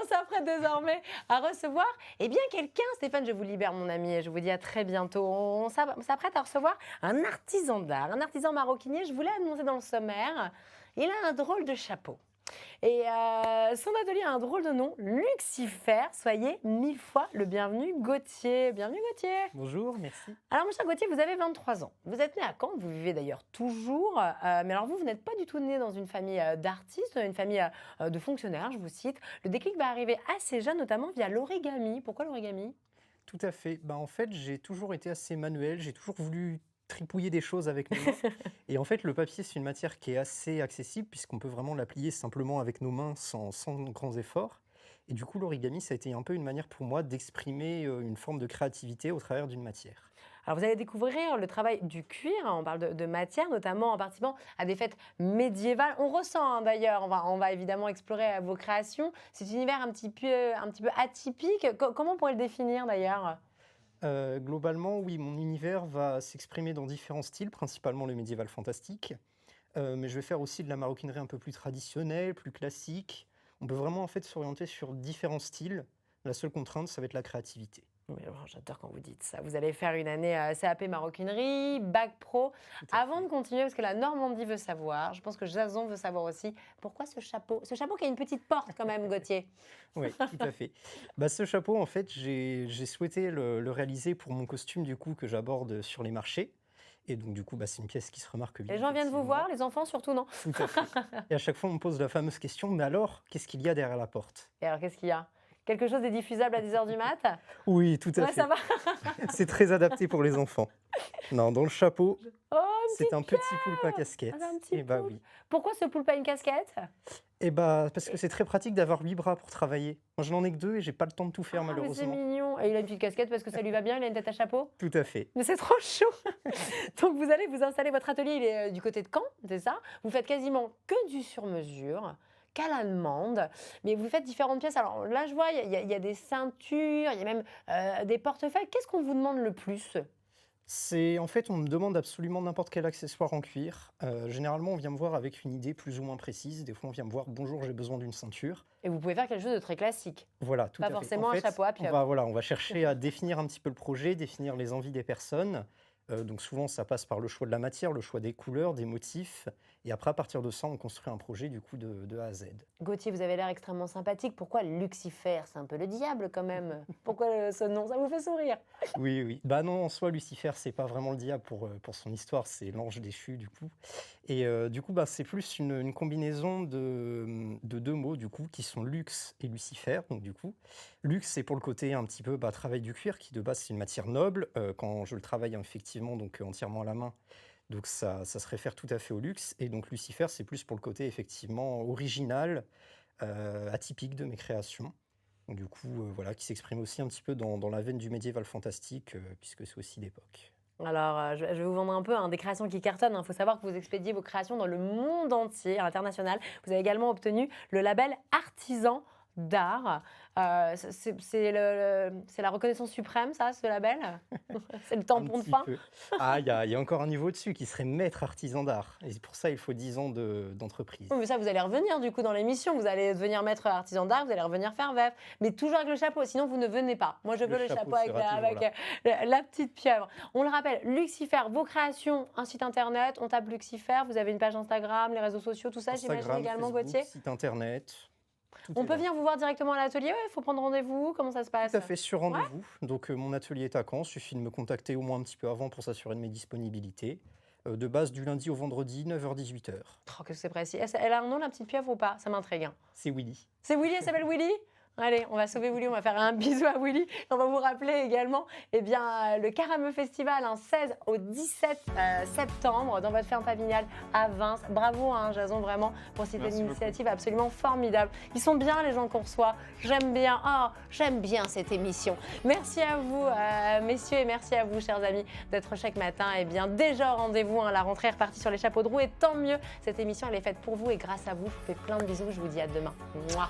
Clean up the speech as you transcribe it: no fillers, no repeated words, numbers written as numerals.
On s'apprête désormais à recevoir quelqu'un. Stéphane, je vous libère mon ami et je vous dis à très bientôt. On s'apprête à recevoir un artisan d'art, un artisan maroquinier. Je vous l'ai annoncé dans le sommaire. Il a un drôle de chapeau. Et son atelier a un drôle de nom, Lucifer. Soyez 1000 fois le bienvenu, Gauthier. Bienvenue, Gauthier. Bonjour, merci. Alors, mon cher Gauthier, vous avez 23 ans. Vous êtes né à Caen, vous vivez d'ailleurs toujours. Mais alors, vous n'êtes pas du tout né dans une famille d'artistes, une famille de fonctionnaires, je vous cite. Le déclic va arriver assez jeune, notamment via l'origami. Pourquoi l'origami ? Tout à fait. En fait, j'ai toujours été assez manuel, j'ai toujours voulu tripouiller des choses avec mes mains. Et en fait, le papier, c'est une matière qui est assez accessible puisqu'on peut vraiment la plier simplement avec nos mains sans grands efforts. Et du coup, l'origami, ça a été un peu une manière pour moi d'exprimer une forme de créativité au travers d'une matière. Alors, vous allez découvrir le travail du cuir. On parle de matière, notamment en participant à des fêtes médiévales. On ressent d'ailleurs, on va évidemment explorer vos créations. Cet univers un petit peu atypique. Comment on pourrait le définir d'ailleurs ? Globalement, oui, mon univers va s'exprimer dans différents styles, principalement le médiéval fantastique. Mais je vais faire aussi de la maroquinerie un peu plus traditionnelle, plus classique. On peut vraiment en fait s'orienter sur différents styles. La seule contrainte, ça va être la créativité. Oui, j'adore quand vous dites ça. Vous allez faire une année CAP maroquinerie, bac pro. Avant de continuer, parce que la Normandie veut savoir, je pense que Jason veut savoir aussi, pourquoi ce chapeau qui a une petite porte quand même, Gauthier. Oui, tout à fait. Ce chapeau, en fait, j'ai souhaité le réaliser pour mon costume du coup que j'aborde sur les marchés. Et donc du coup, c'est une pièce qui se remarque bien. Les gens viennent vous voir, les enfants surtout, non ? Tout à fait. Et à chaque fois, on me pose la fameuse question, mais alors, qu'est-ce qu'il y a derrière la porte ? Et alors, qu'est-ce qu'il y a ? Quelque chose est diffusable à 10h du mat ? Oui, tout à fait. Ça va. C'est très adapté pour les enfants. Non, dans le chapeau, Oh, c'est un petit poulpe à casquette. Un petit poulpe. Oui. Pourquoi ce poulpe a une casquette ? Parce que c'est très pratique d'avoir 8 bras pour travailler. Moi, je n'en ai que 2 et j'ai pas le temps de tout faire, Mais malheureusement. c'est mignon. Et il a une petite casquette parce que ça lui va bien, il a une tête à chapeau ? Tout à fait. Mais c'est trop chaud. Donc vous allez vous installer, votre atelier, il est du côté de Caen, c'est ça ? Vous faites quasiment que du sur-mesure, qu'à la demande, mais vous faites différentes pièces. Alors là, je vois, il y a des ceintures, il y a même des portefeuilles. Qu'est-ce qu'on vous demande le plus ? En fait, on me demande absolument n'importe quel accessoire en cuir. Généralement, on vient me voir avec une idée plus ou moins précise. Des fois, on vient me voir, bonjour, j'ai besoin d'une ceinture. Et vous pouvez faire quelque chose de très classique. Voilà, tout à fait. Pas forcément en fait, un chapeau à pieuvre. On va chercher à définir un petit peu le projet, définir les envies des personnes. Donc souvent, ça passe par le choix de la matière, le choix des couleurs, des motifs. Et après, à partir de ça, on construit un projet du coup de A à Z. Gauthier, vous avez l'air extrêmement sympathique. Pourquoi Lucifer ? C'est un peu le diable quand même. Pourquoi ce nom ? Ça vous fait sourire ? Oui, oui. Non, en soi, Lucifer, c'est pas vraiment le diable pour son histoire, c'est l'ange déchu du coup. Et du coup, c'est plus une combinaison de 2 mots du coup, qui sont luxe et Lucifer. Donc du coup, luxe, c'est pour le côté un petit peu travail du cuir, qui de base c'est une matière noble. Quand je le travaille effectivement donc entièrement à la main, donc ça se réfère tout à fait au luxe. Et donc Lucifer, c'est plus pour le côté effectivement original, atypique de mes créations. Donc, du coup, qui s'exprime aussi un petit peu dans la veine du médiéval fantastique, puisque c'est aussi d'époque. Alors, je vais vous vendre un peu des créations qui cartonnent. Il faut savoir que vous expédiez vos créations dans le monde entier, à l'international. Vous avez également obtenu le label Artisan d'art. C'est la reconnaissance suprême, ça, ce label ? C'est le tampon de fin ? Il y a encore un niveau dessus qui serait maître artisan d'art. Et pour ça, il faut 10 ans d'entreprise. Oui, mais ça, vous allez revenir du coup dans l'émission. Vous allez devenir maître artisan d'art, vous allez revenir faire VEF. Mais toujours avec le chapeau, sinon vous ne venez pas. Moi, je veux le chapeau avec la petite pieuvre. On le rappelle, Lucifer, vos créations, un site internet, on tape Lucifer, vous avez une page Instagram, les réseaux sociaux, tout ça, j'imagine également, Facebook, Gauthier. site internet. On peut venir vous voir directement à l'atelier, il faut prendre rendez-vous, comment ça se passe ? Tout à fait, sur rendez-vous. Donc mon atelier est à Caen, il suffit de me contacter au moins un petit peu avant pour s'assurer de mes disponibilités. De base du lundi au vendredi, 9h-18h. Oh, que c'est précis. Elle a un nom, la petite pieuvre, ou pas ? Ça m'intrigue. C'est Willy. C'est Willy, elle s'appelle Willy ? Allez, on va sauver Willy, on va faire un bisou à Willy. On va vous rappeler également le Carameux Festival, 16 au 17 septembre, dans votre ferme familiale à Vins. Bravo, Jason, vraiment, pour cette initiative absolument formidable. Ils sont bien, les gens qu'on reçoit. J'aime bien cette émission. Merci à vous, messieurs, et merci à vous, chers amis, d'être chaque matin. Déjà, rendez-vous, la rentrée est repartie sur les chapeaux de roue, et tant mieux. Cette émission, elle est faite pour vous, et grâce à vous, je vous fais plein de bisous. Je vous dis à demain. Mouah.